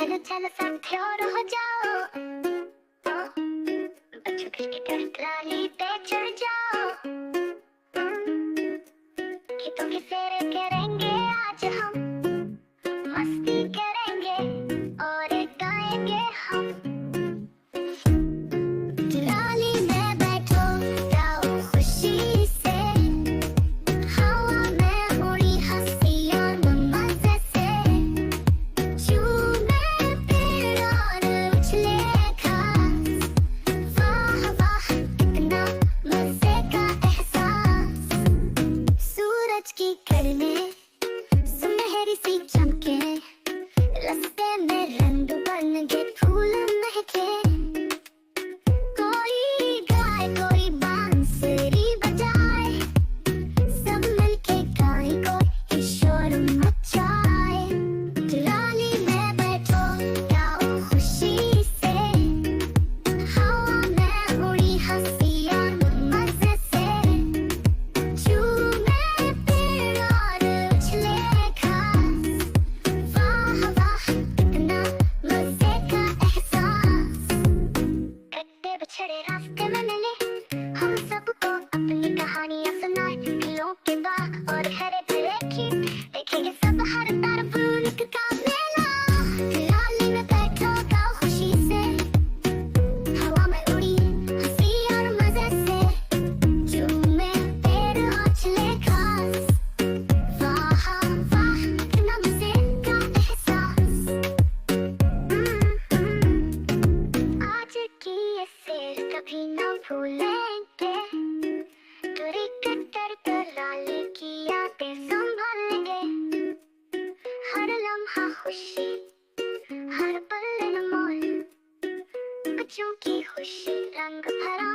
चलो चलो साथी और हो जाओ, बच्चों की ट्राली पे चढ़ जाओ, खेतों के फेरे करेंगे आज हम, मस्ती करेंगे और गाएंगे हम। ट्राली में बैठो जाओ खुशी से, हवा में उड़ी हंसी और मजे से, झूमे पेड़ और उछले घास, वाह वाह कितना मजे का एहसास। सूरज की किरणें सुनहरी सी चमके, रास्ते में रंग बन के फूल महके, कोई गाए कोई बांसुरी बजाए, सब मिलके गाए कोई शोर मचाए। ट्राली में बैठो जाओ खुशी से, हवा में उड़ी हंसी और मजे से, झूमे पेड़ और उछले घास, वाह वाह कितना मजे का एहसास। कट्टे बिछड़े रास्ते में मिले, हम सबको अपनी कहानियां सुनाए, दिलों के बाग और हरे भरे खेत, देखेंगे सब हर तरफ रौनक का मेला। ट्राली में बैठो गाओ खुशी से, हवा में उड़ी हंसी और मजे से, झूमे पेड़ और उछले घास, वाह वाह कितना मजे का एहसास। आज की ये सैर कभी ना भूलेंगे, ट्रेक्टर टराली की यादें संभालेंगे, हर लम्हा खुशी हर पल अनमोल, बच्चों की खुशी रंग भरा